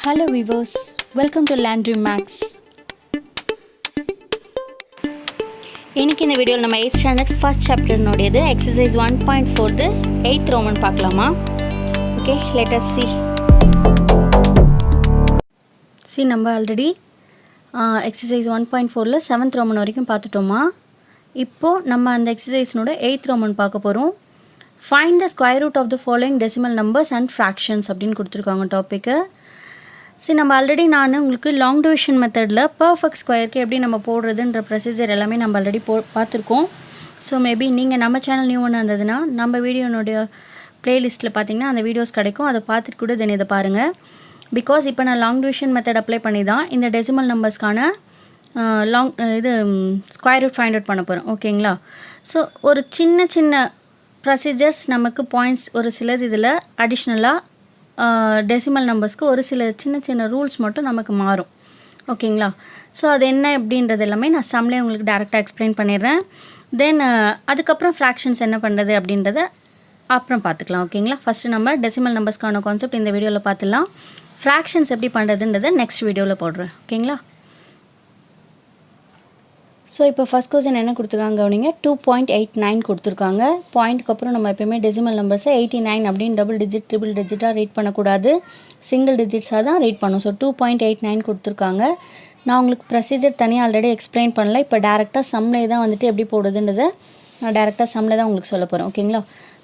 Hello viewers, welcome to Landry Max. இன்னைக்கு இந்த வீடியோவில் நம்ம 8th ஸ்டாண்டர்ட் ஃபர்ஸ்ட் சாப்டர்னுடையது எக்ஸசைஸ் 1.4 8th ரோமன் பார்க்கலாமா? ஓகே, let us see நம்ம ஆல்ரெடி எக்ஸசைஸ் 1.4ல 7th ரோமன் வரைக்கும் பார்த்துட்டோமா? இப்போது நம்ம அந்த எக்ஸசைஸ்னோட 8th ரோமன் பார்க்க போகிறோம். Find the square root of the following decimal numbers and fractions அப்படின்னு கொடுத்துருக்காங்க டாப்பிக்கு. சரி, நம்ம ஆல்ரெடி நான் உங்களுக்கு லாங் டிவிஷன் மெத்தடில் பர்ஃபெக்ட் ஸ்கொயருக்கு எப்படி நம்ம போடுறதுன்ற ப்ரொசீஜர் எல்லாமே நம்ம ஆல்ரெடி பார்த்துருக்கோம். ஸோ மேபி நீங்கள் நம்ம சேனல் நியூ ஒன்று இருந்ததுன்னா நம்ம வீடியோனுடைய ப்ளேலிஸ்ட்டில் பார்த்தீங்கன்னா அந்த வீடியோஸ் கிடைக்கும், அதை பார்த்துட்டு கூட தென் இதை பாருங்கள். பிகாஸ் இப்போ நான் லாங் டிவிஷன் மெத்தட் அப்ளை பண்ணி தான் இந்த டெசிமல் நம்பர்ஸ்க்கான ஸ்கொயர் ரூட் ஃபைண்ட் அவுட் பண்ண போகிறோம். ஓகேங்களா? ஸோ ஒரு சின்ன ப்ரொசீஜர்ஸ் நமக்கு பாயிண்ட்ஸ் ஒரு சிலது இதில் அடிஷ்னலாக டெசிமல் நம்பர்ஸ்க்கு ஒரு சில சின்ன ரூல்ஸ் மட்டும் நமக்கு மாறும். ஓகேங்களா? ஸோ அது என்ன அப்படின்றது எல்லாமே நான் சம்லேயே உங்களுக்கு டேரெக்டாக எக்ஸ்பிளைன் பண்ணிடுறேன். தென் அதுக்கப்புறம் ஃப்ராக்ஷன்ஸ் என்ன பண்ணுறது அப்படின்றத அப்புறம் பார்த்துக்கலாம். ஓகேங்களா? ஃபஸ்ட்டு நம்ம டெசிமல் நம்பர்ஸ்க்கான கான்செப்ட் இந்த வீடியோவில் பார்த்துலாம். ஃப்ராக்ஷன்ஸ் எப்படி பண்ணுறதுன்றதை நெக்ஸ்ட் வீடியோவில் போடுறேன். ஓகேங்களா? ஸோ இப்போ ஃபஸ்ட் கொஸ்டின் என்ன கொடுத்துருக்காங்க கவனிங்க. 2.89 கொடுத்துருக்காங்க. பாயிண்ட்டுக்கு அப்புறம் நம்ம எப்போயுமே டெசிமல் நம்பர்ஸை 89 அப்படின்னு டபுள் டிஜிட் ட்ரிபிள் டிஜிட்டாக ரீட் பண்ணக்கூடாது, சிங்கிள் டிஜிட்ஸாக தான் ரீட் பண்ணும். ஸோ 2.89 கொடுத்துருக்காங்க. நான் உங்களுக்கு ப்ரொசீஜர் தனியாக ஆல்ரெடி எக்ஸ்பிளைன் பண்ணல. இப்போ டேரெக்டாக சம்மில் தான் வந்துட்டு எப்படி போடுதுன்றதை நான் டேரெக்டாக சம்மில் தான் உங்களுக்கு சொல்ல போகிறேன். ஓகேங்களா?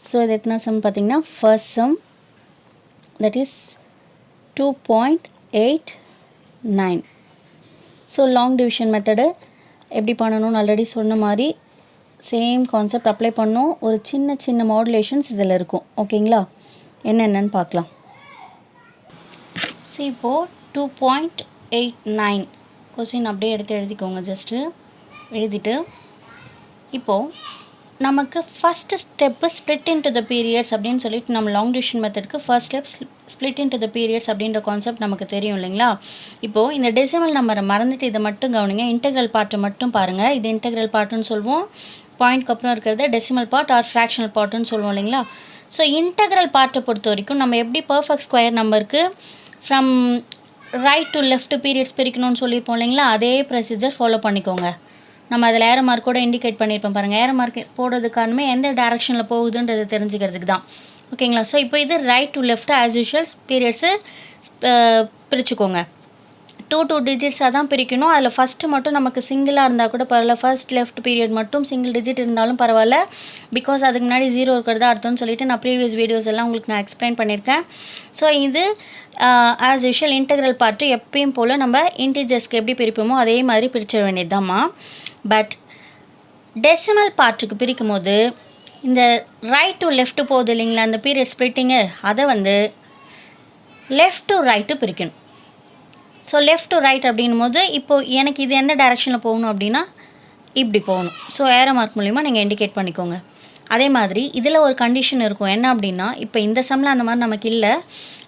ஸோ இது எத்தனை சம் பார்த்தீங்கன்னா first sum that is 2.89. So long division method எப்படி பண்ணணும்னு ஆல்ரெடி சொன்ன மாதிரி சேம் கான்செப்ட் அப்ளை பண்ணோம். ஒரு சின்ன மாடுலேஷன்ஸ் இதில் இருக்கும். ஓகேங்களா? என்னென்னு பார்க்கலாம். ஸோ இப்போது 2.89 கொஸ்டின் அப்படியே எடுத்து எழுதிக்கோங்க. ஜஸ்ட்டு எழுதிட்டு இப்போது நமக்கு first step split into the periods அப்படின்னு சொல்லிட்டு நம்ம லாங் டிவிஷன் மெத்தடுக்கு first step split into the periods அப்படின்ற கான்செப்ட் நமக்கு தெரியும் இல்லைங்களா? இப்போது இந்த டெசிமல் நம்பரை மறந்துட்டு இதை மட்டும் கவனிங்க. இன்டெக்ரல் பார்ட்டை மட்டும் பாருங்கள். இது இன்டெக்ரல் பார்ட்டுன்னு சொல்லுவோம். பாயிண்ட்க்கு அப்புறம் இருக்கிறது டெசிமல் பார்ட் ஆர் ஃப்ராக்ஷனல் பார்ட்டுன்னு சொல்லுவோம் இல்லைங்களா? ஸோ இன்டெக்ரல் பார்ட்டை பொறுத்த வரைக்கும் நம்ம எப்படி பர்ஃபெக்ட் ஸ்கொயர் நம்பருக்கு from right to left periods பிரிக்கணும்னு சொல்லியிருப்போம் இல்லைங்களா? அதே ப்ரொசீஜர் ஃபாலோ பண்ணிக்கோங்க. நம்ம அதில் ஏரோ மார்க்கோட இண்டிகேட் பண்ணியிருப்போம் பாருங்கள். ஏரோ மார்க் போடுறது காரணமே எந்த டேரெக்ஷனில் போகுதுன்றது தெரிஞ்சுக்கிறதுக்கு தான். ஓகேங்களா? ஸோ இப்போ இது right to left as usual periods பிரிச்சுக்கோங்க. 2 டிஜிட்ஸாக தான் பிரிக்கணும். அதில் ஃபஸ்ட்டு மட்டும் நமக்கு சிங்கிளாக இருந்தால் கூட பரவாயில்ல. ஃபர்ஸ்ட் லெஃப்ட் பீரியட் மட்டும் சிங்கிள் டிஜிட் இருந்தாலும் பரவாயில்ல. பிகாஸ் அதுக்கு முன்னாடி 0 இருக்கிறதா அர்த்தம்னு சொல்லிட்டு நான் ப்ரீவியஸ் வீடியோஸ் எல்லாம் உங்களுக்கு நான் எக்ஸ்பிளைன் பண்ணியிருக்கேன். ஸோ இது ஆஸ் யூஷுவல் இன்டெக்ரல் பார்ட்டு எப்பயும் போல் நம்ம இன்டிஜர்ஸ்க்கு எப்படி பிரிப்போமோ அதே மாதிரி பிரிச்சிட வேண்டியதுதாம்மா. பட் டெசிமல் பார்ட்டுக்கு பிரிக்கும் போது இந்த ரைட் டு லெஃப்ட்டு போகுது இல்லைங்களா அந்த பீரியட் ஸ்ப்ளிட்டிங்கு, அதை வந்து லெஃப்ட் டு ரைட்டு பிரிக்கணும். ஸோ லெஃப்ட் டு ரைட் அப்படின்னும் போது இப்போது எனக்கு இது எந்த டைரெக்ஷனில் போகணும் அப்படின்னா இப்படி போகணும். ஸோ ஏரோ மார்க் மூலிமா நீங்கள் இண்டிகேட் பண்ணிக்கோங்க. அதே மாதிரி இதில் ஒரு கண்டிஷன் இருக்கும். என்ன அப்படின்னா இப்போ இந்த சம்மில் அந்த மாதிரி நமக்கு இல்லை.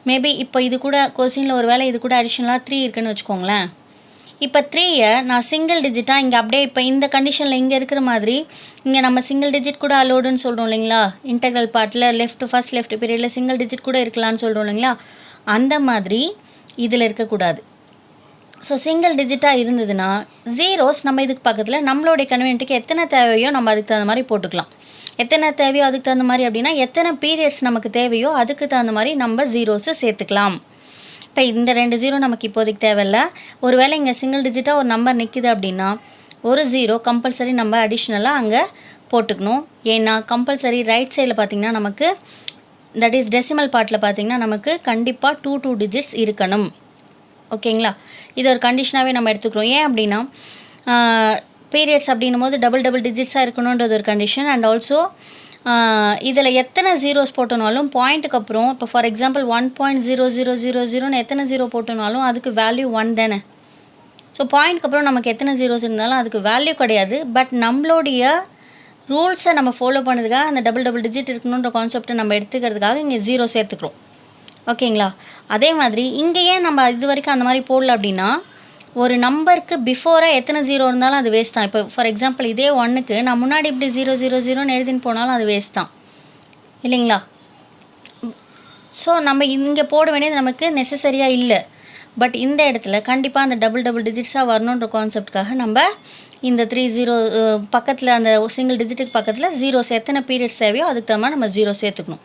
மேபி இப்போ இது கூட கொஸ்டினில் ஒரு வேளை இது கூட அடிஷ்னலாக 3 இருக்குன்னு வச்சுக்கோங்களேன். இப்போ 3யை நான் சிங்கிள் டிஜிட்டாக இங்கே அப்படியே இப்போ இந்த கண்டிஷனில் இங்கே இருக்கிற மாதிரி இங்கே நம்ம சிங்கிள் டிஜிட் கூட அலோடுன்னு சொல்கிறோம் இல்லைங்களா? இன்டெக்ரல் பார்ட்டில் ஃபர்ஸ்ட் லெஃப்ட் பீரியடில் சிங்கிள் டிஜிட் கூட இருக்கலாம்னு சொல்கிறோம் இல்லைங்களா? அந்த மாதிரி இதில் இருக்கக்கூடாது. ஸோ சிங்கிள் டிஜிட்டாக இருந்ததுன்னா ஜீரோஸ் நம்ம இதுக்கு பக்கத்தில் நம்மளுடைய கன்வீனியன்ட்டுக்கு எத்தனை தேவையோ நம்ம அதுக்கு தகுந்த மாதிரி போட்டுக்கலாம். எத்தனை தேவையோ அதுக்கு தகுந்த மாதிரி அப்படின்னா எத்தனை பீரியட்ஸ் நமக்கு தேவையோ அதுக்கு தகுந்த மாதிரி நம்ம ஜீரோஸை சேர்த்துக்கலாம். இப்போ இந்த 2 0 நமக்கு இப்போதைக்கு தேவையில்லை. ஒரு வேளை இங்கே சிங்கிள் டிஜிட்டாக ஒரு நம்பர் நிற்கிது அப்படின்னா ஒரு 0 கம்பல்சரி நம்ம அடிஷ்னலாக அங்கே போட்டுக்கணும். ஏன்னா கம்பல்சரி ரைட் சைடில் பார்த்திங்கன்னா நமக்கு தட் இஸ் டெசிமல் பார்ட்டில் பார்த்திங்கன்னா நமக்கு கண்டிப்பாக 2 டிஜிட்ஸ் இருக்கணும். ஓகேங்களா? இது ஒரு கண்டிஷனாகவே நம்ம எடுத்துக்கிறோம். ஏன் அப்படின்னா பீரியட்ஸ் அப்படின்னும் போது டபுள் டிஜிட்ஸாக இருக்கணுன்றது ஒரு கண்டிஷன். அண்ட் ஆல்சோ இதில் எத்தனை ஜீரோஸ் போட்டோனாலும் பாயிண்ட்டுக்கு அப்புறம் இப்போ ஃபார் எக்ஸாம்பிள் 1.0000 எத்தனை ஜீரோ போட்டோனாலும் அதுக்கு வேல்யூ 1 தானே. ஸோ பாயிண்ட்க்கு அப்புறம் நமக்கு எத்தனை ஜீரோஸ் இருந்தாலும் அதுக்கு வேல்யூ கிடையாது. பட் நம்மளுடைய ரூல்ஸை நம்ம ஃபாலோ பண்ணதுக்காக அந்த டபுள் டிஜிட் இருக்கணுன்ற கான்செப்டை நம்ம எடுத்துக்கிறதுக்காக இங்கே 0 சேர்த்துக்கிறோம். ஓகேங்களா? அதே மாதிரி இங்கேயே நம்ம இது வரைக்கும் அந்த மாதிரி போடல அப்படின்னா ஒரு நம்பருக்கு பிஃபோராக எத்தனை 0 இருந்தாலும் அது வேஸ்ட் தான். இப்போ ஃபார் எக்ஸாம்பிள் இதே 1க்கு நான் முன்னாடி இப்படி 000 எழுதின்னு போனாலும் அது வேஸ்ட் தான் இல்லைங்களா? ஸோ நம்ம இங்கே போட வேண்டியது நமக்கு நெசசரியாக இல்லை. பட் இந்த இடத்துல கண்டிப்பாக அந்த டபுள் டிஜிட்ஸாக வரணுன்ற கான்செப்டுக்காக நம்ம இந்த 3 0 பக்கத்தில் அந்த சிங்கிள் டிஜிட்டுக்கு பக்கத்தில் ஜீரோஸ் எத்தனை பீரியட்ஸ் தேவையோ அதுக்கு தகுந்த நம்ம ஜீரோ சேர்த்துக்கணும்.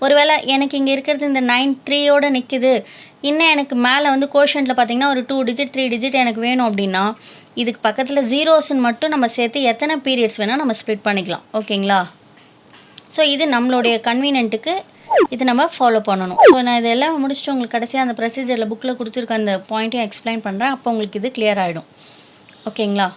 ஒருவேளை எனக்கு இங்கே இருக்கிறது இந்த 9 3யோடு நிற்குது, இன்னும் எனக்கு மேலே வந்து கோஷன்ட்டில் பார்த்தீங்கன்னா ஒரு 2 டிஜிட் 3 டிஜிட் எனக்கு வேணும் அப்படின்னா இதுக்கு பக்கத்தில் ஜீரோஸ்ன்னு மட்டும் நம்ம சேர்த்து எத்தனை பீரியட்ஸ் வேணால் நம்ம ஸ்ப்ளிட் பண்ணிக்கலாம். ஓகேங்களா? ஸோ இது நம்மளுடைய கன்வீனியன்ட்டுக்கு இது நம்ம ஃபாலோ பண்ணணும். ஸோ நான் இதெல்லாம் முடிச்சுட்டு உங்களுக்கு கடைசியாக அந்த ப்ரொசீஜரில் புக்கில் கொடுத்துருக்க அந்த பாயிண்ட்டையும் எக்ஸ்பிளைன் பண்ணுறேன். அப்போ உங்களுக்கு இது கிளியர் ஆகிடும். ஓகேங்களா?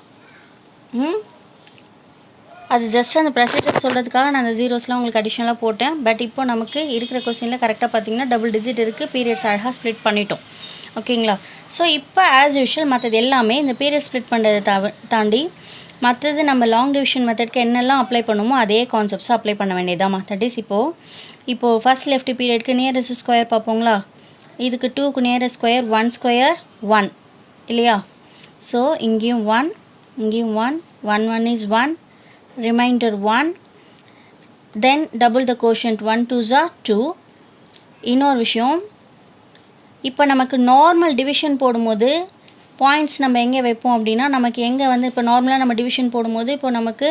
அது ஜஸ்ட் அந்த ப்ரொசீஜர் சொல்கிறதுக்காக நான் அந்த ஜீரோஸ்லாம் உங்களுக்கு அடிஷ்னலாக போட்டேன். பட் இப்போ நமக்கு இருக்கிற கொஸ்டினில் கரெக்டாக பார்த்தீங்கன்னா டபுள் டிஜிட் இருக்குது, பீரியட்ஸ் அழகாக ஸ்ப்ளிட் பண்ணிட்டோம். ஓகேங்களா? ஸோ இப்போ ஆஸ் யூஷுவல் மற்றது எல்லாமே இந்த பீரியட் ஸ்ப்ளிட் பண்ணுறதை தாண்டி மற்றது நம்ம லாங் டிவிஷன் மெத்தட்க்கு என்னெல்லாம் அப்ளை பண்ணுமோ அதே கான்செப்ட்ஸை அப்ளை பண்ண வேண்டியதாம்மா. தட் இஸ் இப்போது ஃபர்ஸ்ட் லெஃப்ட் பீரியட்க்கு நியரஸ்ட் ஸ்கொயர் பார்ப்போங்களா? இதுக்கு 2க்கு நியரஸ்ட் ஸ்கொயர் 1 ஸ்கொயர் 1 இல்லையா? ஸோ இங்கேயும் 1, இங்கேயும் 1, 1 1 is 1, remainder 1, then double the quotient 1 2s are 2. இன்னொரு விஷயம், இப்போ நமக்கு நார்மல் டிவிஷன் போடும்போது பாயிண்ட்ஸ் நம்ம எங்கே வைப்போம் அப்படின்னா நமக்கு எங்கே வந்து இப்போ நார்மலாக நம்ம டிவிஷன் போடும்போது இப்போ நமக்கு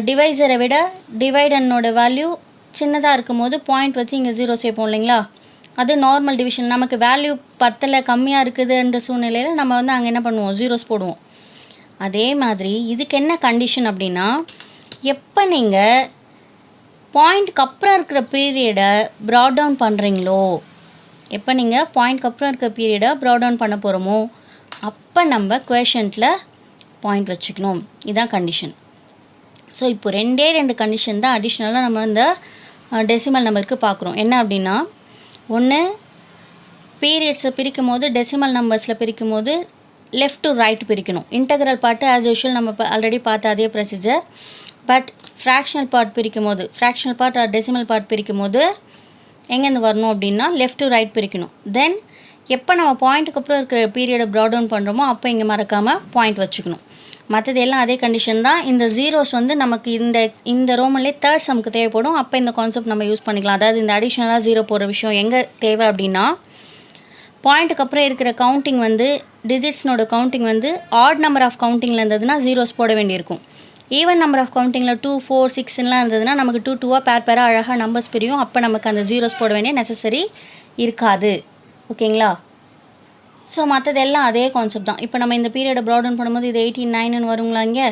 டிவைசரை விட டிவைடனோட வேல்யூ சின்னதாக இருக்கும் போது பாயிண்ட் வச்சு இங்கே ஜீரோ சேர்ப்போம் இல்லைங்களா? அது நார்மல் டிவிஷன். நமக்கு வேல்யூ 10ல் கம்மியாக இருக்குதுன்ற சூழ்நிலையில் நம்ம வந்து அங்கே என்ன பண்ணுவோம், ஜீரோஸ் போடுவோம். அதே மாதிரி இதுக்கு என்ன கண்டிஷன் அப்படின்னா எப்போ நீங்கள் பாயிண்ட்க்கு அப்புறம் இருக்கிற பீரியடை ப்ராட் டவுன் பண்ணுறீங்களோ, எப்போ நீங்கள் பாயிண்ட்க்கு அப்புறம் இருக்கிற பீரியடை ப்ராட் டவுன் பண்ண போகிறோமோ அப்போ நம்ம குவேஷன்ட்டில் பாயிண்ட் வச்சுக்கணும். இதுதான் கண்டிஷன். ஸோ இப்போ 2 கண்டிஷன் தான் அடிஷ்னலாக நம்ம இந்த டெசிமல் நம்பருக்கு பார்க்குறோம். என்ன அப்படின்னா ஒன்று, பீரியட்ஸை பிரிக்கும் போது டெசிமல் நம்பர்ஸில் பிரிக்கும் போது லெஃப்ட் டு ரைட் பிரிக்கணும். இன்டெக்ரல் பார்ட்டு ஆஸ் யூஷுவல் நம்ம ஆல்ரெடி பார்த்த அதே ப்ரொசீஜர். பட் ஃப்ராக்ஷனல் பார்ட் பிரிக்கும் போது, fractional part or decimal part பிரிக்கும் போது எங்கேருந்து வரணும் அப்படின்னா லெஃப்ட் டு ரைட் பிரிக்கணும். தென் எப்போ நம்ம பாயிண்ட்டுக்கு அப்புறம் இருக்கிற பீரியடை ப்ராட் டவுன் பண்ணுறோமோ அப்போ இங்கே மறக்காமல் பாயிண்ட் வச்சுக்கணும். மற்றது எல்லாம் அதே கண்டிஷன் தான். இந்த ஜீரோஸ் வந்து நமக்கு இந்த ரோமன்லேயே தேர்ட் சம்க்கு தேவைப்படும். அப்போ இந்த கான்செப்ட் நம்ம யூஸ் பண்ணிக்கலாம். அதாவது இந்த அடிஷ்னலாக ஜீரோ போடுற விஷயம் எங்கே தேவை அப்படின்னா பாயிண்ட்டுக்கு அப்புறம் இருக்கிற கவுண்டிங் வந்து டிஜிட்ஸ்னோட கவுண்டிங் வந்து ஆட் நம்பர் ஆஃப் கவுண்டிங்கில் இருந்ததுன்னா ஜீரோஸ் போட வேண்டியிருக்கும். ஈவன் நம்பர் ஆஃப் கவுண்டிங்கில் 2 4 6லாம் இருந்ததுன்னா நமக்கு 2 2 பேராக அழகாக நம்பர்ஸ் பிரியும். அப்போ நமக்கு அந்த ஜீரோஸ் போட வேண்டிய நெசசரி இருக்காது. ஓகேங்களா? ஸோ மற்றது எல்லாம் அதே கான்செப்ட் தான். இப்போ நம்ம இந்த பீரியடை ப்ராட் டவுன் பண்ணும்போது இது 18 வருங்களா? இங்கே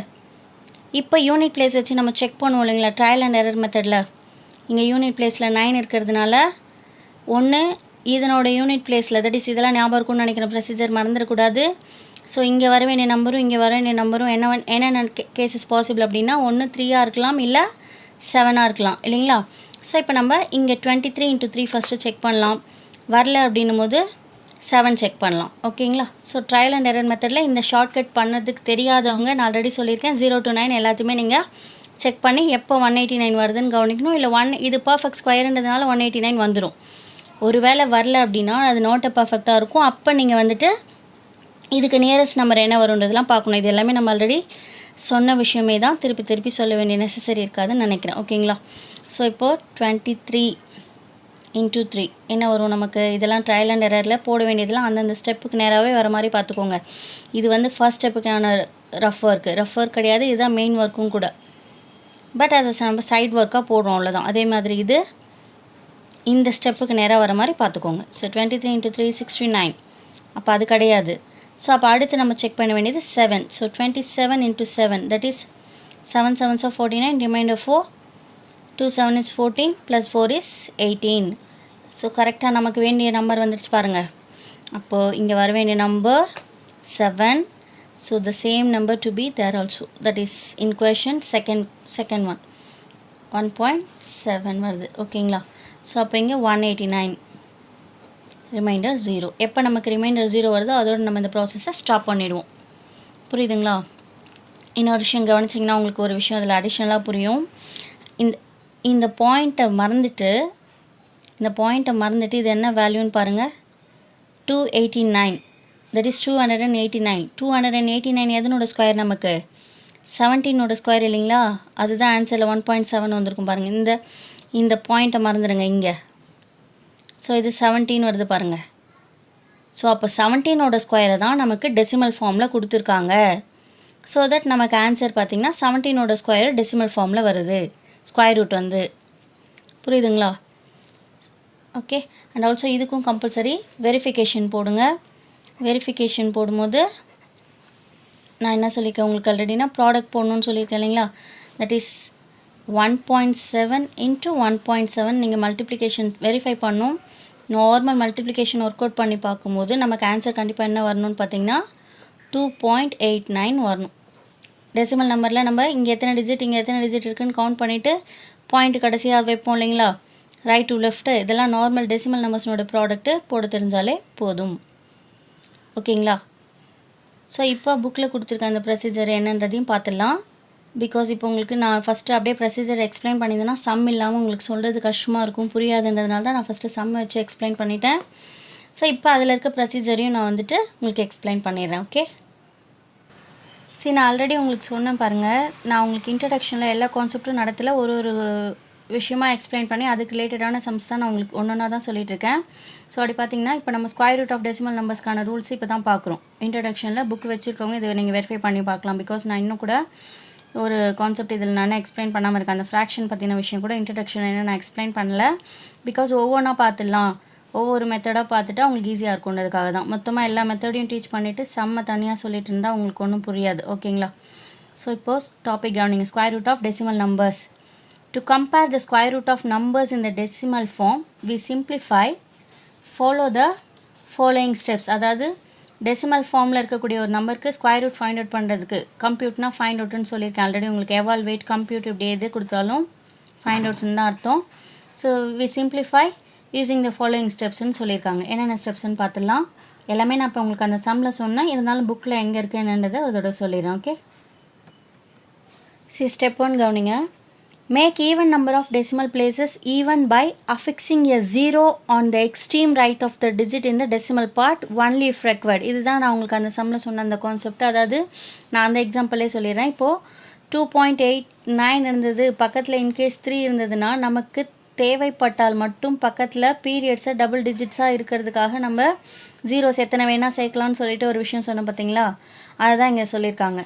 இப்போ யூனிட் பிளேஸ் வச்சு நம்ம செக் பண்ணுவோம் இல்லைங்களா? ட்ரையல் அண்ட் எரர் மெத்தடில் இங்கே யூனிட் பிளேஸில் 9 இருக்கிறதுனால ஒன்று இதனோட யூனிட் பிளேஸில், தட் இஸ் இதெல்லாம் ஞாபகம் இருக்கும்னு நினைக்கிற ப்ரொசீஜர் மறந்துடக்கூடாது. ஸோ இங்கே வர வேண்டிய நம்பரும் இங்கே வர வேண்டிய நம்பரும் என்னென்ன கேசஸ் பாசிபிள் அப்படின்னா ஒன்று 3ஆக இருக்கலாம், இல்லை 7ஆக இருக்கலாம் இல்லைங்களா? ஸோ இப்போ நம்ம இங்கே 23 × 3 ஃபஸ்ட்டு செக் பண்ணலாம். வரல அப்படின்னும் போது 7 செக் பண்ணலாம். ஓகேங்களா? ஸோ ட்ரையல் அண்ட் எரர் மெத்தடில் இந்த ஷார்ட்கட் பண்ணதுக்கு தெரியாதவங்க நான் ஆல்ரெடி சொல்லியிருக்கேன் 0 to 9 எல்லாத்தையுமே நீங்கள் செக் பண்ணி எப்போ 189 வருதுன்னு கவனிக்கணும். இல்லை இது பர்ஃபெக்ட் ஸ்கொயருன்றதுனால 189 வந்துடும். ஒருவேளை வரல அப்படின்னா அது நாட் பர்ஃபெக்டாக இருக்கும். அப்போ நீங்கள் வந்துட்டு இதுக்கு நியரஸ்ட் நம்பர் என்ன வரும்ன்றதெல்லாம் பார்க்கணும். இது எல்லாமே நம்ம ஆல்ரெடி சொன்ன விஷயமே தான், திருப்பி சொல்ல வேண்டிய நெசசரி இருக்காதுன்னு நினைக்கிறேன். ஓகேங்களா? ஸோ இப்போது 23 × 3 என்ன வரும் நமக்கு? இதெல்லாம் ட்ரையல் அண்ட் எரரில் போட வேண்டியதெல்லாம் அந்தந்த ஸ்டெப்புக்கு நேராகவே வர மாதிரி பார்த்துக்கோங்க. இது வந்து ஃபர்ஸ்ட் ஸ்டெப்புக்கான ரஃப் ஒர்க் கிடையாது, இதுதான் மெயின் ஒர்க்கும் கூட. பட் அதை நம்ம சைட் ஒர்க்காக போடுறோம், அவ்வளோதான். அதே மாதிரி இது இந்த ஸ்டெப்புக்கு நேராக வர மாதிரி பார்த்துக்கோங்க. ஸோ 23 × 3 69. அப்போ அது கிடையாது. ஸோ அப்போ அடுத்து நம்ம செக் பண்ண வேண்டியது 7. So 27 × 7 that is 7 7s are 49, remainder 4, 2 7 is 14 + 4 is 18. So கரெக்டாக நமக்கு வேண்டிய நம்பர் வந்துடுச்சு பாருங்கள். அப்போது இங்கே வர வேண்டிய number 7. So the same number to be there also, that is in question second one 1.7 வருது. ஓகேங்களா? ஸோ அப்போ இங்கே 189, ரிமைண்டர் 0. எப்போ நமக்கு ரிமைண்டர் 0 வருதோ அதோடு நம்ம இந்த ப்ராசஸை ஸ்டாப் பண்ணிவிடுவோம். புரியுதுங்களா? இன்னொரு விஷயம் கவனிச்சிங்கன்னா உங்களுக்கு ஒரு விஷயம் அதில் அடிஷ்னலாக புரியும். இந்த பாயிண்ட்டை மறந்துட்டு இது என்ன வேல்யூன்னு பாருங்கள். 289, தட் இஸ் 289. 289 எதனோட ஸ்கொயர்? நமக்கு 17ஓட ஸ்கொயர் இல்லைங்களா? அதுதான் ஆன்சரில் 1.7 வந்திருக்கும் பாருங்கள். இந்த பாயிண்ட்டை மறந்துடுங்க இங்கே. ஸோ இது 17 வருது பாருங்கள். ஸோ அப்போ 17ஓட ஸ்கொயரை தான் நமக்கு டெசிமல் ஃபார்மில் கொடுத்துருக்காங்க. ஸோ தட் நமக்கு ஆன்சர் பார்த்திங்கன்னா 17ஓட ஸ்கொயர் டெசிமல் ஃபார்மில் வருது, ஸ்கொயர் ரூட் வந்து. புரியுதுங்களா? ஓகே. அண்ட் ஆல்சோ இதுக்கும் கம்பல்சரி வெரிஃபிகேஷன் போடுங்க. வெரிஃபிகேஷன் போடும்போது நான் என்ன சொல்லியிருக்கேன் உங்களுக்கு ஆல்ரெடினா ப்ராடக்ட் போடணும்னு சொல்லியிருக்கேன் இல்லைங்களா? தட் இஸ் 1.7 into 1.7 நீங்கள் மல்டிப்ளிகேஷன் வெரிஃபை பண்ணணும். நார்மல் மல்டிப்ளிகேஷன் ஒர்க் அவுட் பண்ணி பார்க்கும்போது நமக்கு ஆன்சர் கண்டிப்பாக என்ன வரணும்னு பார்த்தீங்கன்னா 2.89 வரணும். டெசிமல் நம்பரில் நம்ம இங்கே எத்தனை டிஜிட் இங்கே எத்தனை டிஜிட் இருக்குன்னு கவுண்ட் பண்ணிவிட்டு பாயிண்ட் கடைசியாக வைப்போம் இல்லைங்களா? ரைட் டு லெஃப்ட்டு இதெல்லாம் நார்மல் டெசிமல் நம்பர்ஸ்னோட ப்ராடக்ட்டு போட தெரிஞ்சாலே போதும். ஓகேங்களா? ஸோ இப்போ புக்கில் கொடுத்துருக்க அந்த ப்ரொசீஜர் என்னன்றதையும் பார்த்துடலாம். பிகாஸ் இப்போ உங்களுக்கு நான் ஃபஸ்ட்டு அப்படியே ப்ரொசீஜர் எக்ஸ்பிளைன் பண்ணியிருந்தேன்னா சம் இல்லாமல் உங்களுக்கு சொல்கிறது கஷ்டமாக இருக்கும், புரியாதுன்றதுனால தான் நான் ஃபஸ்ட்டு சம் வச்சு எக்ஸ்பிளைன் பண்ணிட்டேன். ஸோ இப்போ அதில் இருக்க ப்ரொசீஜரையும் நான் வந்துட்டு உங்களுக்கு எக்ஸ்பிளைன் பண்ணிடுறேன். ஓகே. சரி, நான் ஆல்ரெடி உங்களுக்கு சொன்னேன் பாருங்கள், நான் உங்களுக்கு இன்ட்ரடக்ஷனில் எல்லா கான்செப்ட்டும் நடத்தல, ஒரு விஷயமாக எக்ஸ்பிளைன் பண்ணி அதுக்கு ரிலேட்டடான சம்ஸ் தான் நான் உங்களுக்கு ஒன்றா தான் சொல்லிட்டுருக்கேன். ஸோ அப்படி பார்த்தீங்கன்னா இப்போ நம்ம ஸ்கொயர் ரூட் ஆஃப் டெசிமல் நம்பர்ஸ்க்கான ரூல்ஸ் இப்போ தான் பார்க்குறோம். இன்ட்ரடக்ஷனில் புக் வச்சுருக்கவங்க இதை நீங்கள் வெரிஃபை பண்ணி பார்க்கலாம். பிகாஸ் நான் இன்னும் கூட ஒரு கான்செப்ட் இதில் நான் எக்ஸ்பிளைன் பண்ணாமல் இருக்கேன். அந்த ஃப்ராக்ஷன் பற்றின விஷயம் கூட இன்ட்ரடக்ஷன் என்ன நான் எக்ஸ்பிளைன் பண்ணல. பிகாஸ் ஒவ்வொன்றா பார்த்துடலாம், ஒவ்வொரு மெத்தடாக பார்த்துட்டு அவங்களுக்கு ஈஸியாக இருக்குன்றதுக்காக தான். மொத்தமாக எல்லா மெத்தடையும் டீச் பண்ணிவிட்டு செம்ம தனியாக சொல்லிட்டு இருந்தால் உங்களுக்கு ஒன்றும் புரியாது. ஓகேங்களா? ஸோ இப்போது டாபிக் கவனிங்க. Square root of decimal numbers. To compare the square root of numbers in the decimal form, we simplify, follow the following steps. அதாவது டெசிமல் ஃபார்மில் இருக்கக்கூடிய ஒரு நம்பருக்கு ஸ்கொயர் ரூட் ஃபைண்ட் அவுட் பண்ணுறதுக்கு கம்ப்யூட்னா ஃபைண்ட் அவுட்னு சொல்லியிருக்கேன் ஆல்ரெடி. உங்களுக்கு எவால்வேட், கம்ப்யூட் இப்படி எது கொடுத்தாலும் ஃபைண்ட் அவுட்னு தான் அர்த்தம். So we simplify using the following ஸ்டெப்ஸ்ன்னு சொல்லியிருக்காங்க. என்னென்ன ஸ்டெப்ஸ்ன்னு பார்த்துடலாம். எல்லாமே நான் இப்போ உங்களுக்கு அந்த சம்மில் சொன்னேன், இருந்தாலும் புக்கில் எங்கே இருக்குது என்னன்றதை அதோட சொல்லிடுறேன். ஓகே. சி ஸ்டெப் 1 கவனிங்க. Make even number of decimal places even by affixing a 0 on the extreme right of the digit in the decimal part only if required. இதுதான் நான் உங்களுக்கு அந்த சம்மில் சொன்ன அந்த கான்செப்ட். அதாவது நான் அந்த எக்ஸாம்பிளே சொல்லிடுறேன். இப்போது 2.89 இருந்தது, பக்கத்தில் இன்கேஸ் 3 இருந்ததுன்னா நமக்கு தேவைப்பட்டால் மட்டும் பக்கத்தில் பீரியட்ஸை டபுள் டிஜிட்ஸாக இருக்கிறதுக்காக நம்ம ஜீரோஸ் எத்தனை வேணால் சேர்க்கலாம்னு சொல்லிட்டு ஒரு விஷயம் சொன்னோம் பார்த்தீங்களா? அதுதான் இங்கே சொல்லியிருக்காங்க.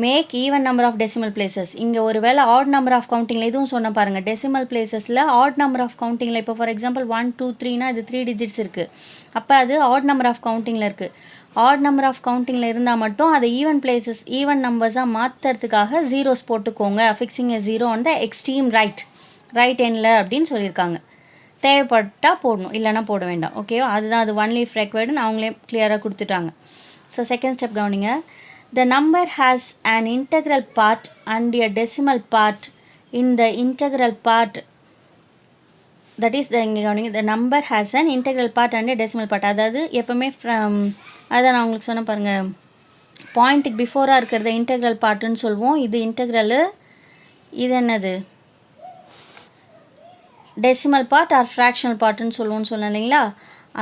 Make even number of decimal places. இங்கே ஒரு வேளை ஆட் நம்பர் ஆஃப் கவுண்டிங்கில் இதுவும் சொன்ன பாருங்கள். டெசிமல் பிளேசஸில் ஆட் நம்பர் ஆஃப் கவுண்டிங்கில் இப்போ ஃபார் எக்ஸாம்பிள் 1 2 3னா இது 3 டிஜிட்ஸ் இருக்குது. அப்போ அது ஆட் நம்பர் ஆஃப் கவுண்டிங்கில் இருக்குது. ஆட் நம்பர் ஆஃப் கவுண்டிங்கில் இருந்தால் மட்டும் அதை ஈவன் பிளேசஸ் ஈவன் நம்பர்ஸாக மாற்றுறதுக்காக ஜீரோஸ் போட்டுக்கோங்க. Affixing a 0 on the extreme right எண்டில் அப்படின்னு சொல்லியிருக்காங்க. தேவைப்பட்டால் போடணும், இல்லைனா போட வேண்டாம். ஓகேவா? அதுதான் அது ஒன்லி இஃப் ரெக்வயர்டுன்னு அவங்களே கிளியராக கொடுத்துட்டாங்க. ஸோ செகண்ட் ஸ்டெப் கவனிங்க. The number has an integral part and a decimal part. In the integral part, that is the number has an integral part and a decimal part. அதாவது எப்பவுமே அதான் நான் உங்களுக்கு சொன்ன பாருங்கள், பாயிண்ட்டுக்கு பிஃபோராக இருக்கிறத இன்டெக்ரல் பார்ட்டுன்னு சொல்லுவோம். இது இன்டெக்ரலு, இது என்னது டெசிமல் பார்ட் ஆர் ஃப்ராக்ஷனல் பார்ட்டுன்னு சொல்லுவோம்னு சொன்னேன் இல்லைங்களா?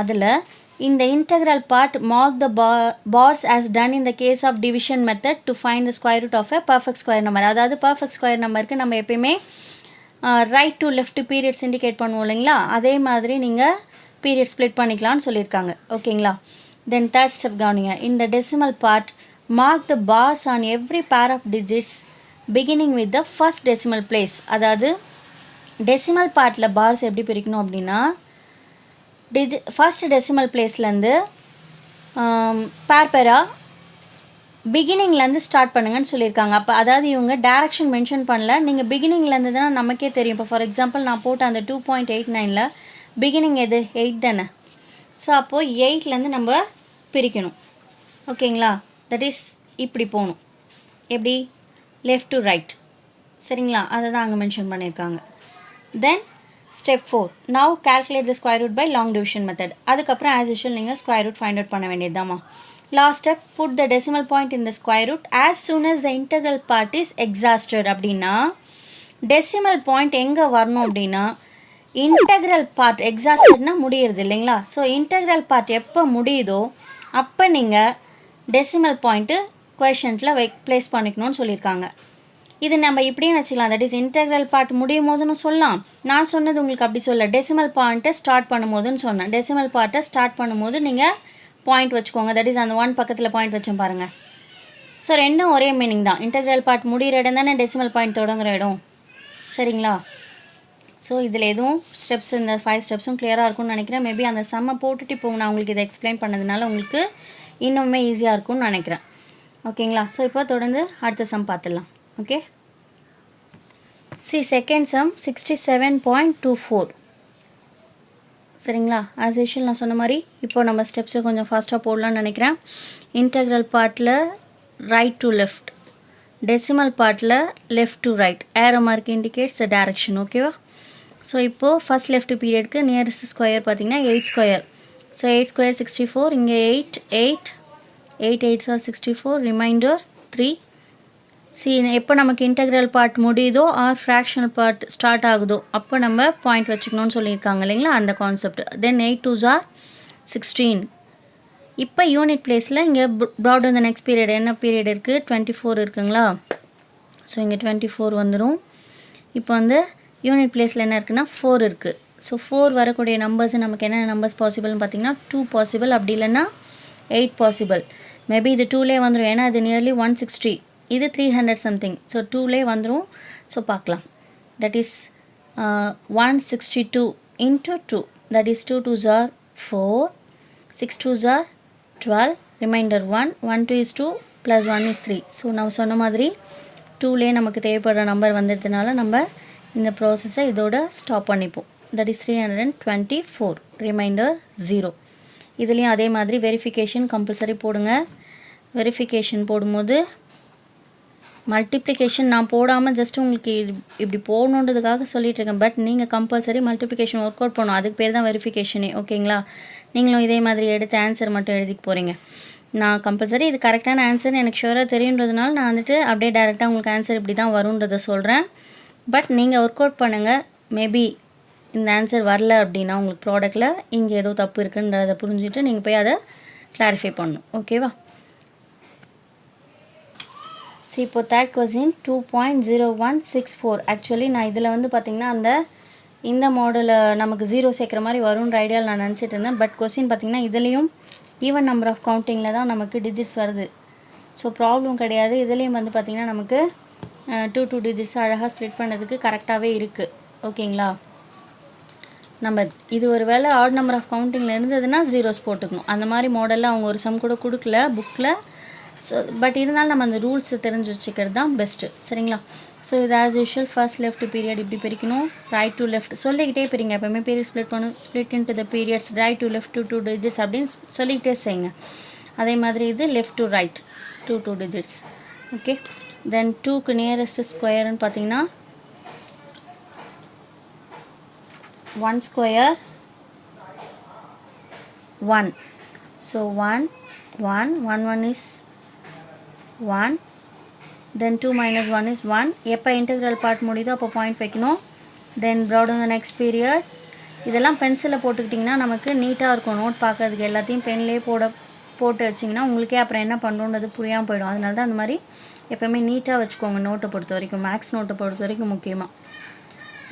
அதில் இந்த integral part mark the bars as done in the case of division method to find the square root of a perfect square number. அதாவது perfect square numberக்கு நம்ம எப்பயுமே right to left periods indicate பண்ணுவோம் இல்லைங்களா? அதே மாதிரி நீங்கள் பீரியட் ஸ்ப்ளிட் பண்ணிக்கலாம்னு சொல்லியிருக்காங்க. ஓகேங்களா? தென் தேர்ட் ஸ்டெப் கவனிங்க. இந்த decimal part mark the bars on every pair of digits beginning with the first decimal place. அதாவது டெசிமல் பார்ட்டில் பார்ஸ் எப்படி பிரிக்கணும் அப்படின்னா, ஃபர்ஸ்ட் டெசிமல் பிளேஸ்லேருந்து பேராக பிகினிங்லேருந்து ஸ்டார்ட் பண்ணுங்கன்னு சொல்லியிருக்காங்க. அப்போ அதாவது இவங்க டேரக்ஷன் மென்ஷன் பண்ணல, நீங்கள் பிகினிங்லேருந்து தானே நமக்கே தெரியும். இப்போ ஃபார் எக்ஸாம்பிள் நான் போட்ட அந்த 2.89ல் பிகினிங் எது 8 தானே. ஸோ அப்போது 8லேருந்து நம்ம பிரிக்கணும். ஓகேங்களா? தட் இஸ் இப்படி போகணும். எப்படி? Left to right. சரிங்களா? அதை தான் அங்கே மென்ஷன் பண்ணியிருக்காங்க. Then step 4, now calculate the square root by long division method. அதுக்கப்புறம் ஆஸ் யூஷுவல் நீங்கள் ஸ்கொயர் ரூட் ஃபைண்ட் அவுட் பண்ண வேண்டியதுதாம்மா. Last step, put the decimal point in the square root as soon as the integral part is exhausted. அப்படின்னா decimal point எங்கே வரணும் அப்படின்னா, integral part எக்ஸாஸ்டட்னா முடியுறது இல்லைங்களா? So integral part எப்போ முடியுதோ அப்போ நீங்கள் டெசிமல் பாயிண்ட்டு கொஷன்ட்டில் ப்ளேஸ் பண்ணிக்கணும்னு சொல்லியிருக்காங்க. இது நம்ம இப்படியும் வச்சுக்கலாம். தட் இஸ் இன்டெக்ரல் பார்ட் முடியும் போதுன்னு சொல்லலாம். நான் சொன்னது உங்களுக்கு அப்படி சொல்ல, டெசிமல் பாயிண்ட்டை ஸ்டார்ட் பண்ணும்போதுன்னு சொன்னேன். டெசிமல் பார்ட்டை ஸ்டார்ட் பண்ணும்போது நீங்கள் பாயிண்ட் வச்சுக்கோங்க. தட் இஸ் அந்த 1 பக்கத்தில் பாயிண்ட் வச்சோம் பாருங்கள். ஸோ ரெண்டும் ஒரே மீனிங் தான். இன்டெக்ரல் பார்ட் முடிகிற இடம் தானே டெசிமல் பாயிண்ட் தொடங்குற இடம். சரிங்களா? ஸோ இதில் எதுவும் ஸ்டெப்ஸ் இந்த 5 ஸ்டெப்ஸும் கிளியராக இருக்கும்னு நினைக்கிறேன். மேபி அந்த சம்மை போட்டுட்டு இப்போ நான் உங்களுக்கு இதை எக்ஸ்பிளைன் பண்ணதுனால உங்களுக்கு இன்னுமே ஈஸியாக இருக்கும்னு நினைக்கிறேன். ஓகேங்களா? ஸோ இப்போ தொடர்ந்து அடுத்த சம் பார்த்துடலாம். Okay, second sum 67.24. சரிங்களா? ஆஸ் யூஷுவல் நான் சொன்ன மாதிரி இப்போ நம்ம ஸ்டெப்ஸை கொஞ்சம் ஃபாஸ்ட்டாக போடலான்னு நினைக்கிறேன். இன்டெக்ரல் பார்ட்டில் ரைட் டு லெஃப்ட், டெசிமல் பார்ட்டில் left to right, arrow mark indicates the direction. ஓகேவா? ஸோ இப்போது ஃபஸ்ட் லெஃப்ட் பீரியட்க்கு நியரஸ்ட் ஸ்கொயர் பார்த்தீங்கன்னா 8 ஸ்கொயர். ஸோ 8 ஸ்கொயர் 64, இங்கே 8 8 ஆர் 64, ரிமைண்டர் 3. எப்போ நமக்கு இன்டெக்ரல் பார்ட் முடியுதோ ஆர் ஃப்ராக்ஷனல் பார்ட் ஸ்டார்ட் ஆகுதோ அப்போ நம்ம பாயிண்ட் வச்சுக்கணும்னு சொல்லியிருக்காங்க இல்லைங்களா, அந்த கான்செப்ட். Then 8 2s are 16. இப்போ யூனிட் பிளேஸில் இங்கே ப்ராட் இந்த நெக்ஸ்ட் பீரியட் என்ன பீரியட் இருக்குது, 24 இருக்குங்களா. ஸோ இங்கே 24 வந்துடும். இப்போ வந்து யூனிட் பிளேஸில் என்ன இருக்குன்னா 4 இருக்குது. ஸோ 4 வரக்கூடிய நம்பர்ஸ் நமக்கு என்னென்ன நம்பர்ஸ் பாசிபிள்னு பார்த்தீங்கன்னா 2 பாசிபிள், அப்படி இல்லைன்னா 8 பாசிபிள். மேபி இது 2லே வந்துடும், ஏன்னா இது நியர்லி 160, இது 300 சம்திங். ஸோ 2லே வந்துடும். ஸோ பார்க்கலாம். That is 162 into 2, that is 2 2s are 4, 6 2s are 12, remainder 1, 1 2 is 2 plus 1 is 3. So நான் சொன்ன மாதிரி 2லே நமக்கு தேவைப்படுற நம்பர் வந்ததுனால நம்ம இந்த ப்ராசஸை இதோட ஸ்டாப் பண்ணிப்போம். That is 324, remainder 0. இதுலேயும் அதே மாதிரி வெரிஃபிகேஷன் கம்பல்சரி போடுங்க. வெரிஃபிகேஷன் போடும்போது மல்டிப்ளிகேஷன் நான் போடாமல் ஜஸ்ட் உங்களுக்கு இப்படி போடணுன்றதுக்காக சொல்லிட்டு இருக்கேன். பட் நீங்கள் கம்பல்சரி மல்டிப்ளிகேஷன் ஒர்க் அவுட் பண்ணணும். அதுக்கு பேர் தான் வெரிஃபிகேஷனே. ஓகேங்களா? நீங்களும் இதே மாதிரி எடுத்து ஆன்சர் மட்டும் எழுதிக்க போகிறீங்க. நான் கம்பல்சரி இது கரெக்டான ஆன்சர்னு எனக்கு ஷூராக தெரியுன்றதுனால நான் வந்துட்டு அப்படியே டேரெக்டாக உங்களுக்கு ஆன்சர் இப்படி தான் வரும்ன்றதை சொல்கிறேன். பட் நீங்கள் ஒர்க் அவுட் பண்ணுங்கள். மேபி இந்த ஆன்சர் வரல அப்படின்னா உங்களுக்கு ப்ராடக்ட்டில் இங்கே ஏதோ தப்பு இருக்குன்றதை புரிஞ்சுட்டு நீங்கள் போய் அதை கிளாரிஃபை பண்ணணும். ஓகேவா? ஸோ இப்போ தேர்ட் கொஸ்டின் 2.0164. ஆக்சுவலி நான் இதில் வந்து பார்த்திங்கன்னா இந்த மாடலில் நமக்கு 0 சேர்க்குற மாதிரி வரும்ன்ற ஐடியாவில் நான் நினச்சிட்டு இருந்தேன். பட் கொஸ்டின் பார்த்திங்கன்னா இதுலேயும் ஈவன் நம்பர் ஆஃப் கவுண்டிங்கில் தான் நமக்கு டிஜிட்ஸ் வருது. ஸோ ப்ராப்ளம் கிடையாது. இதுலேயும் வந்து பார்த்திங்கன்னா நமக்கு 2 டிஜிட்ஸ் அழகாக ஸ்ப்ளிட் பண்ணுறதுக்கு கரெக்டாகவே இருக்குது. ஓகேங்களா? நம்ம இது ஒரு வேளை ஆட் நம்பர் ஆஃப் கவுண்டிங்கில் இருந்ததுன்னா 0s போட்டுக்கணும். அந்த மாதிரி மாடலில் அவங்க ஒரு சம் கூட கொடுக்கல புக்கில். ஸோ பட் இருந்தாலும் நம்ம அந்த ரூல்ஸை தெரிஞ்சு வச்சுக்கிறது தான் பெஸ்ட்டு. சரிங்களா? ஸோ இது as usual first left period இப்படி பிரிக்கணும், ரைட் டு லெஃப்ட் சொல்லிக்கிட்டே பிரிங்க. எப்போயுமே பீரியட் ஸ்ப்ளிட் பண்ணணும். Split into the periods right to left 2 digits அப்படின்னு சொல்லிக்கிட்டே செய்யுங்க. அதே மாதிரி இது left to right 2 digits. Okay, then 2க்கு நியரஸ்ட் ஸ்கொயர்னு பார்த்தீங்கன்னா 1 ஸ்கொயர் 1. ஸோ 1 1 1 1 is 1, then 2 minus 1 is 1. எப்போ இன்டெக்ரல் பார்ட் முடியுதோ அப்போ பாயிண்ட் வைக்கணும். தென் ப்ராட் இந்த நெக்ஸ்ட் பீரியட். இதெல்லாம் பென்சிலில் போட்டுக்கிட்டிங்கன்னா நமக்கு நீட்டாக இருக்கும் நோட் பார்க்கறதுக்கு. எல்லாத்தையும் பென்லேயே போட்டு வச்சிங்கன்னா உங்களுக்கே அப்புறம் என்ன பண்ணுறது புரியாமல் போயிடும். அதனால தான் அந்த மாதிரி எப்போயுமே நீட்டாக வச்சுக்கோங்க நோட்டை பொறுத்த வரைக்கும், மேக்ஸ் நோட்டை பொறுத்த வரைக்கும் முக்கியமாக.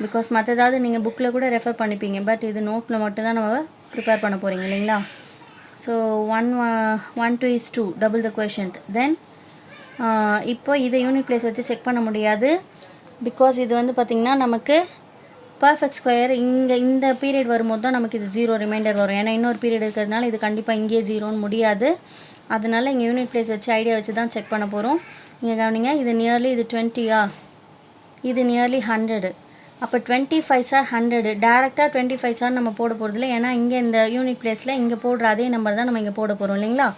பிகாஸ் மற்றதாவது நீங்கள் புக்கில் கூட ரெஃபர் பண்ணிப்பீங்க. பட் இது நோட்டில் மட்டும்தான் நம்ம ப்ரிப்பேர் பண்ண போகிறீங்க இல்லைங்களா? So 1 2 is 2, double the quotient. Then இப்போ இதை யூனிட் பிளேஸ் வச்சு செக் பண்ண முடியாது. பிகாஸ் இது வந்து பார்த்திங்கன்னா நமக்கு பர்ஃபெக்ட் ஸ்கொயர் இங்கே இந்த பீரியட் வரும்போது தான் நமக்கு இது 0 ரிமைண்டர் வரும். ஏன்னா இன்னொரு பீரியட் இருக்கிறதுனால இது கண்டிப்பாக இங்கேயே 0ன்னு முடியாது. அதனால் இங்கே யூனிட் பிளேஸ் வச்சு ஐடியா வச்சு தான் செக் பண்ண போகிறோம். இங்கே கவனிங்க, இது நியர்லி இது 20, இது நியர்லி 100. அப்போ 25 சார் 100. டேரெக்டாக 25 சார் நம்ம போட போகிறதில்ல. ஏன்னா இங்கே இந்த யூனிட் பிளேஸில் இங்கே போடுற அதே நம்பர் தான் நம்ம இங்கே போட போகிறோம் இல்லைங்களா?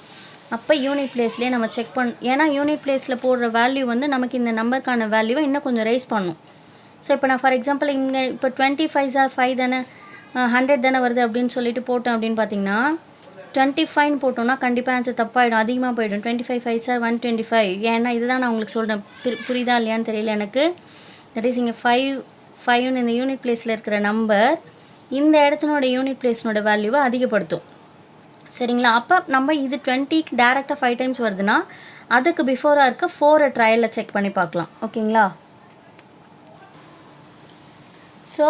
அப்போ யூனிட் பிளேஸ்லேயே நம்ம செக் ஏன்னா யூனிட் பிளேஸில் போடுற வேல்யூ வந்து நமக்கு இந்த நம்பருக்கான வேல்யூவை இன்னும் கொஞ்சம் ரைஸ் பண்ணும். ஸோ இப்போ நான் ஃபார் எக்ஸாம்பிள் இங்கே இப்போ 25 சார் 5 தானே 100 தானே வருது அப்படின்னு சொல்லிட்டு போட்டோம் அப்படின்னு பார்த்தீங்கன்னா 25 போட்டோம்னா கண்டிப்பாக ஆன்சர் தப்பாகிடும், அதிகமாக போயிடும். 25 5 சார் 125. ஏன்னா இதுதான் நான் உங்களுக்கு சொல்கிறேன். புரியுதா இல்லையான்னு தெரியல எனக்கு. தட் இஸ் இங்கே 5ன்னு இந்த யூனிட் பிளேஸில் இருக்கிற நம்பர் இந்த இடத்தினோட யூனிட் பிளேஸ்னோட வேல்யூவை அதிகப்படுத்தும். சரிங்களா? அப்போ நம்ம இது 20க்கு டேரெக்டாக 5 டைம்ஸ் வருதுன்னா அதுக்கு பிஃபோராக இருக்க 4 ட்ரையலில் செக் பண்ணி பார்க்கலாம். ஓகேங்களா? ஸோ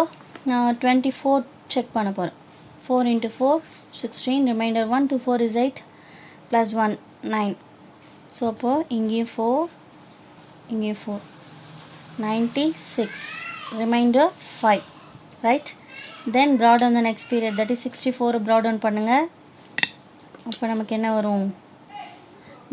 நான் 24 செக் பண்ண போகிறேன். 4 into 4 16, remainder 1 2 4 is 8, plus 1 9. So அப்போது இங்கேயும் 4 இங்கேயும் 4 96. Remainder 5. Right. Then brought on the next period that is 64 brought on பண்ணுங்கள். அப்போ நமக்கு என்ன வரும்?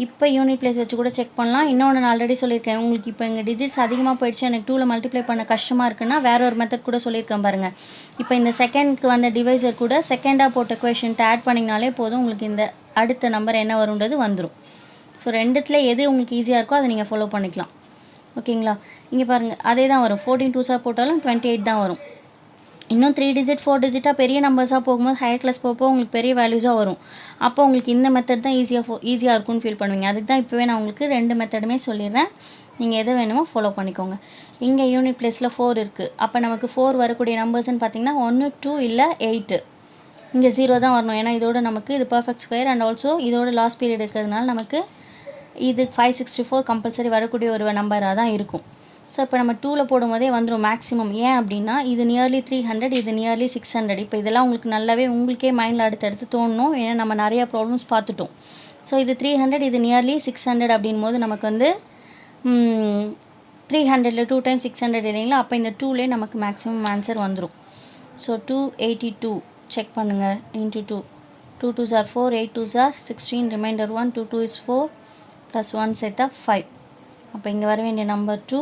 இப்போ யூனிட் பிளேஸ் வச்சு கூட செக் பண்ணலாம். இன்னொன்று நான் ஆல்ரெடி சொல்லியிருக்கேன். உங்களுக்கு இப்போ எங்கள் டிஜிட்ஸ் அதிகமாக போயிடுச்சு, எனக்கு 2ல் மல்டிப்ளை பண்ண கஷ்டமாக இருக்குன்னா வேற ஒரு மெத்தட் கூட சொல்லியிருக்கேன் பாருங்கள். இப்போ இந்த செகண்ட்க்கு வந்த டிவைசர் கூட செகண்டாக போட்ட கொஷின்ட்டு ஆட் பண்ணிங்கனாலே போதும், உங்களுக்கு இந்த அடுத்த நம்பர் என்ன வரும்ன்றது வந்துடும். ஸோ ரெண்டுத்தில் எது உங்களுக்கு ஈஸியாக இருக்கோ அதை நீங்கள் ஃபாலோ பண்ணிக்கலாம். ஓகேங்களா? இங்கே பாருங்கள், அதே தான் வரும். 14 2s போட்டாலும் 28 தான் வரும். இன்னும் 3 டிஜிட் 4 டிஜிட்டாக பெரிய நம்பர்ஸாக போகும்போது ஹையர் கிளாஸ் போகப்போ உங்களுக்கு பெரிய வேல்யூஸாக வரும். அப்போ உங்களுக்கு இந்த மெத்தட் தான் ஈஸியாக இருக்கும்னு ஃபீல் பண்ணுவீங்க. அதுக்கு தான் இப்போவே நான் உங்களுக்கு 2 மெத்தடுமே சொல்லிடுறேன். நீங்கள் எது வேணுமோ ஃபாலோ பண்ணிக்கோங்க. இங்கே யூனிட் பிளேஸில் 4 இருக்குது. அப்போ நமக்கு 4 வரக்கூடிய நம்பர்ஸ்ன்னு பார்த்தீங்கன்னா 1 2 இல்லை 8. இங்கே 0 தான் வரணும். ஏன்னா இதோட நமக்கு இது பர்ஃபெக்ட் ஸ்கொயர் அண்ட் ஆல்சோ இதோட லாஸ்ட் பீரியட் இருக்கிறதுனால நமக்கு இது 564 கம்பல்சரி வரக்கூடிய ஒரு நம்பராக தான் இருக்கும். ஸோ இப்போ நம்ம 2ல் போடும்போதே வந்துடும் மேக்ஸிமம். ஏன் அப்படின்னா இது நியர்லி 300, இது நியர்லி 600. இப்போ இதெல்லாம் உங்களுக்கு நல்லாவே உங்களுக்கே மைண்டில் அடுத்தடுத்து தோணணும். ஏன்னா நம்ம நிறையா ப்ராப்ளம்ஸ் பார்த்துட்டோம். ஸோ இது 300, இது நியர்லி 600 அப்படின் போது நமக்கு வந்து 300ல் 2 டைம்ஸ் 600 இல்லைங்களா? அப்போ இந்த 2லே நமக்கு மேக்ஸிமம் ஆன்சர் வந்துடும். ஸோ 282 செக் பண்ணுங்கள். Into 2 2 2s are 4 8 2s are 16 remainder 1 2 2 is 4 plus 1 சேர்த்தா 5. அப்போ இங்கே வர வேண்டிய நம்பர் 2,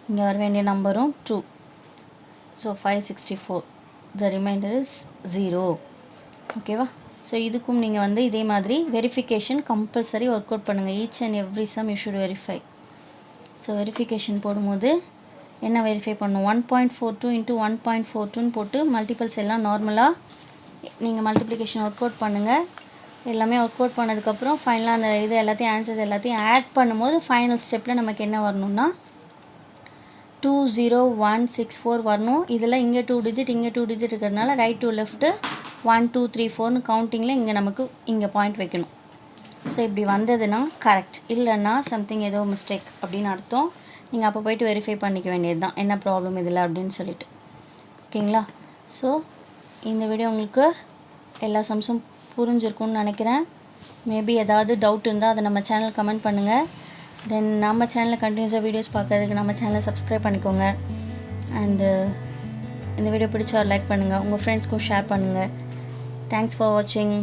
இங்கே வர வேண்டிய நம்பரும் 2. ஸோ 564. The remainder is 0. ஓகேவா? ஸோ இதுக்கும் நீங்கள் வந்து இதே மாதிரி வெரிஃபிகேஷன் கம்பல்சரி ஒர்க் அவுட் பண்ணுங்கள். Each and every sum you should verify. So verification போடும்போது என்ன வெரிஃபை பண்ணணும்? 1.42 இன்ட்டு 1.42ன்னு போட்டு மல்டிபிள்ஸ் எல்லாம் நார்மலாக நீங்கள் மல்டிப்ளிகேஷன் ஒர்க் அவுட் பண்ணுங்கள். எல்லாமே ஒர்க் அவுட் பண்ணதுக்கப்புறம் ஃபைனலாக அந்த இது எல்லாத்தையும் ஆன்சர்ஸ் எல்லாத்தையும் ஆட் பண்ணும்போது ஃபைனல் ஸ்டெப்பில் நமக்கு என்ன வரணும்னா 20164 வரணும். இதில் இங்கே 2 டிஜிட் இங்கே 2 டிஜிட் இருக்கிறதுனால ரைட் டு லெஃப்ட்டு 1 2 3 4ன்னு கவுண்டிங்கில் இங்கே நமக்கு இங்கே பாயிண்ட் வைக்கணும். ஸோ இப்படி வந்ததுன்னா கரெக்ட், இல்லைன்னா சம்திங் ஏதோ மிஸ்டேக் அப்படின்னு அர்த்தம். நீங்கள் அப்போ போய்ட்டு வெரிஃபை பண்ணிக்க வேண்டியது தான் என்ன ப்ராப்ளம் இதில் அப்படின்னு சொல்லிட்டு. ஓகேங்களா? ஸோ இந்த வீடியோ உங்களுக்கு எல்லா சம்ஸும் புரிஞ்சிருக்கும்னு நினைக்கிறேன். மேபி ஏதாவது டவுட் இருந்தால் அதை நம்ம சேனல் கமெண்ட் பண்ணுங்கள். தென் நம்ம சேனலில் கண்டினியூஸாக வீடியோஸ் பார்க்கறதுக்கு நம்ம சேனலை சப்ஸ்கிரைப் பண்ணிக்கோங்க. அண்டு இந்த வீடியோ பிடிச்சா லைக் பண்ணுங்கள், உங்கள் ஃப்ரெண்ட்ஸ்க்கும் ஷேர் பண்ணுங்கள். தேங்க்ஸ் ஃபார் வாட்சிங்.